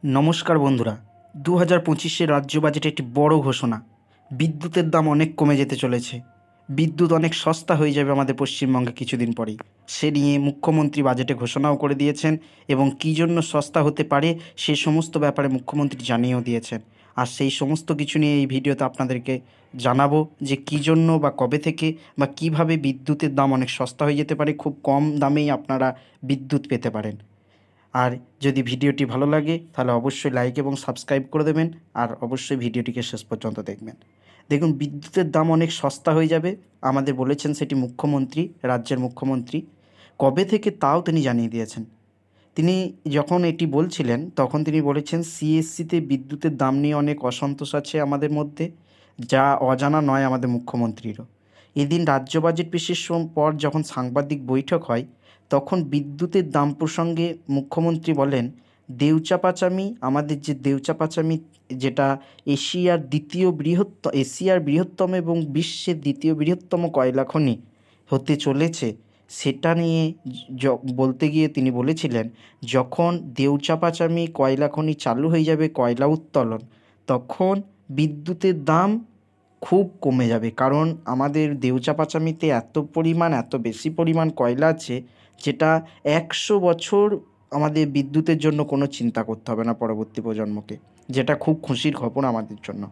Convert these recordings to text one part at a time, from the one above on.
নমস্কার বন্ধুরা, 2025-এর রাজ্য বাজেটে একটি বড় ঘোষণা। বিদ্যুতের দাম অনেক কমে যেতে চলেছে। বিদ্যুৎ অনেক সস্তা হয়ে যাবে আমাদের পশ্চিমবঙ্গে কিছুদিন পরেই। সে নিয়ে মুখ্যমন্ত্রী বাজেটে ঘোষণাও করে দিয়েছেন এবং কী জন্য সস্তা হতে পারে সে সমস্ত ব্যাপারে মুখ্যমন্ত্রী জানিয়েও দিয়েছেন। আর সেই সমস্ত কিছু নিয়ে এই ভিডিওতে আপনাদেরকে জানাবো যে কী জন্য বা কবে থেকে বা কিভাবে বিদ্যুতের দাম অনেক সস্তা হয়ে যেতে পারে, খুব কম দামেই আপনারা বিদ্যুৎ পেতে পারেন। আর যদি ভিডিওটি ভালো লাগে তাহলে অবশ্যই লাইক এবং সাবস্ক্রাইব করে দেবেন, আর অবশ্যই ভিডিওটিকে শেষ পর্যন্ত দেখবেন। দেখুন, বিদ্যুতের দাম অনেক সস্তা হয়ে যাবে আমাদের বলেছেন সেটি মুখ্যমন্ত্রী, রাজ্যের মুখ্যমন্ত্রী। কবে থেকে তাও তিনি জানিয়ে দিয়েছেন। তিনি যখন এটি বলছিলেন তখন তিনি বলেছেন সিএসসিতে বিদ্যুতের দাম নিয়ে অনেক অসন্তোষ আছে আমাদের মধ্যে, যা অজানা নয় আমাদের মুখ্যমন্ত্রীরও। এদিন রাজ্য বাজেট পেশের পর যখন সাংবাদিক বৈঠক হয় তখন বিদ্যুতের দাম প্রসঙ্গে মুখ্যমন্ত্রী বলেন, দেউচা-পাচামি, আমাদের যে দেউচা-পাচামি, যেটা এশিয়ার বৃহত্তম এবং বিশ্বের দ্বিতীয় বৃহত্তম কয়লা খনি হতে চলেছে, সেটা নিয়ে বলতে গিয়ে তিনি বলেছিলেন, যখন দেউচা-পাচামি কয়লা খনি চালু হয়ে যাবে, কয়লা উত্তোলন, তখন বিদ্যুতের দাম খুব কমে যাবে। কারণ আমাদের দেউচা-পাচামিতে এত বেশি পরিমাণ কয়লা আছে, যেটা 100 বছর আমাদের বিদ্যুতের জন্য কোনো চিন্তা করতে হবে না পরবর্তী প্রজন্মকে, যেটা খুব খুশির খবর আমাদের জন্য।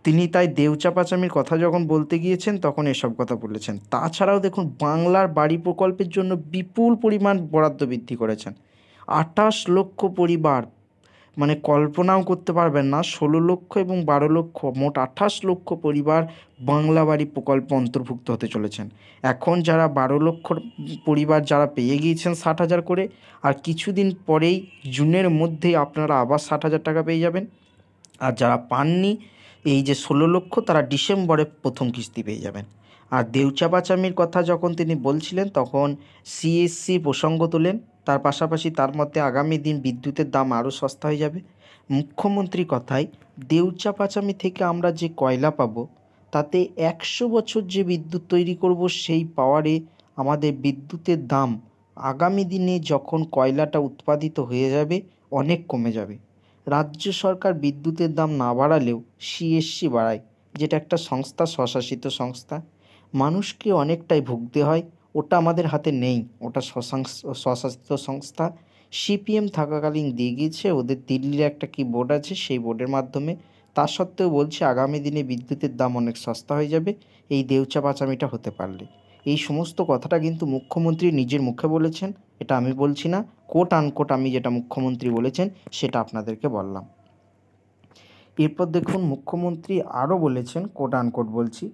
তিনি তাই দেউচা-পাচামির কথা যখন বলতে গিয়েছেন তখন এসব কথা বলেছেন। তাছাড়াও দেখুন, বাংলার বাড়ি প্রকল্পের জন্য বিপুল পরিমাণ বরাদ্দ বৃদ্ধি করেছেন। 28 লক্ষ পরিবার, মানে কল্পনাও করতে পারবেন না, 16 লক্ষ এবং 12 লক্ষ, মোট 28 লক্ষ পরিবার বাংলা বাড়ি প্রকল্পে অন্তর্ভুক্ত হতে চলেছেন। এখন যারা 12 লক্ষ পরিবার যারা পেয়ে গিয়েছেন 60,000 করে, আর কিছুদিন পরেই জুনের মধ্যেই আপনারা আবার 60,000 টাকা পেয়ে যাবেন। আর যারা পাননি, এই যে 16 লক্ষ, তারা ডিসেম্বরে প্রথম কিস্তি পেয়ে যাবেন। আর দেউচা-পাচামির কথা যখন তিনি বলছিলেন তখন সিএসসি প্রসঙ্গ তোলেন। তার পাশাপাশি তার মধ্যে আগামী দিন বিদ্যুতের দাম আরও সস্তা হয়ে যাবে। মুখ্যমন্ত্রী কথায়, দেউচা-পাচামি থেকে আমরা যে কয়লা পাবো তাতে 100 বছর যে বিদ্যুৎ তৈরি করব, সেই পাওয়ারে আমাদের বিদ্যুতের দাম আগামী দিনে যখন কয়লাটা উৎপাদিত হয়ে যাবে অনেক কমে যাবে। রাজ্য সরকার বিদ্যুতের দাম না বাড়ালেও সিএসসি বাড়ায়, যেটা একটা সংস্থা, স্বশাসিত সংস্থা। মানুষকে অনেকটাই ভুগতে হয়, ওটা আমাদের হাতে নেই, ওটা স্বশাসিত সংস্থা। সিপিএম থাকাকালীন দিয়ে গিয়েছে, ওদের দিল্লির একটা কি বোর্ড আছে, সেই বোর্ডের মাধ্যমে। তা সত্ত্বেও বলছে আগামী দিনে বিদ্যুতের দাম অনেক সস্তা হয়ে যাবে এই দেউচা-পাচামিটা হতে পারলে। এই সমস্ত কথাটা কিন্তু মুখ্যমন্ত্রী নিজের মুখে বলেছেন, এটা আমি বলছি না, কোট আনকোট আমি যেটা মুখ্যমন্ত্রী বলেছেন সেটা আপনাদেরকে বললাম। এরপর দেখুন, মুখ্যমন্ত্রী আরও বলেছেন, কোট আনকোট বলছি,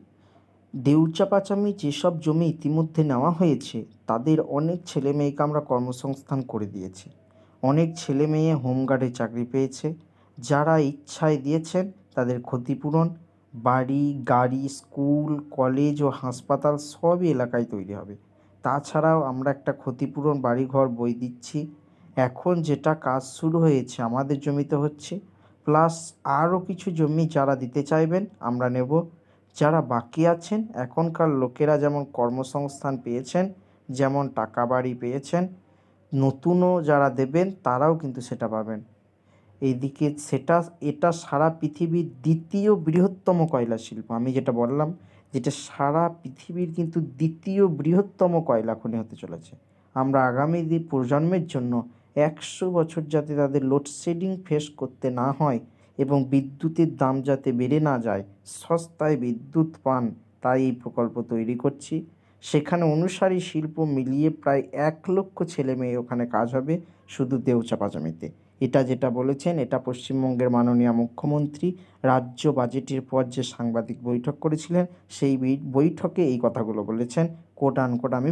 দেউচা-পাচামি যেসব জমি ইতিমধ্যে নেওয়া হয়েছে তাদের অনেক ছেলে মেয়েকে আমরা কর্মসংস্থান করে দিয়েছি। অনেক ছেলে মেয়ে হোমগার্ডে চাকরি পেয়েছে। যারা ইচ্ছায় দিয়েছেন তাদের ক্ষতিপূরণ, বাড়ি, গাড়ি, স্কুল, কলেজ ও হাসপাতাল সবই এলাকায় তৈরি হবে। তাছাড়াও আমরা একটা ক্ষতিপূরণ বাড়িঘর বই দিচ্ছি। এখন যেটা কাজ শুরু হয়েছে আমাদের জমিতে হচ্ছে, প্লাস আরও কিছু জমি যারা দিতে চাইবেন আমরা নেব। যারা বাকি আছেন, এখনকার লোকেরা যেমন কর্মসংস্থান পেয়েছেন, যেমন টাকা বাড়ি পেয়েছেন, নতুনও যারা দেবেন তারাও কিন্তু সেটা পাবেন। এইদিকে এটা সারা পৃথিবীর দ্বিতীয় বৃহত্তম কয়লা শিল্প, আমি যেটা বললাম, যেটা সারা পৃথিবীর কিন্তু দ্বিতীয় বৃহত্তম কয়লা খনি হতে চলেছে। আমরা আগামী প্রজন্মের জন্য 100 বছর যাতে তাদের লোডশেডিং ফেস করতে না হয় এবং বিদ্যুতের দাম যাতে বেড়ে না যায়, সস্তায় বিদ্যুৎ পান, তাই এই প্রকল্প তৈরি করছি। সেখানে অনুসারী শিল্প মিলিয়ে প্রায় 1 লক্ষ ছেলে মেয়ে ওখানে কাজ হবে শুধু দেউচা-পাচামিতে। এটা যেটা বলেছেন, এটা পশ্চিমবঙ্গের মাননীয় মুখ্যমন্ত্রী রাজ্য বাজেটের পর যে সাংবাদিক বৈঠক করেছিলেন সেই বৈঠকে এই কথাগুলো বলেছেন, কোট আনকোট আমি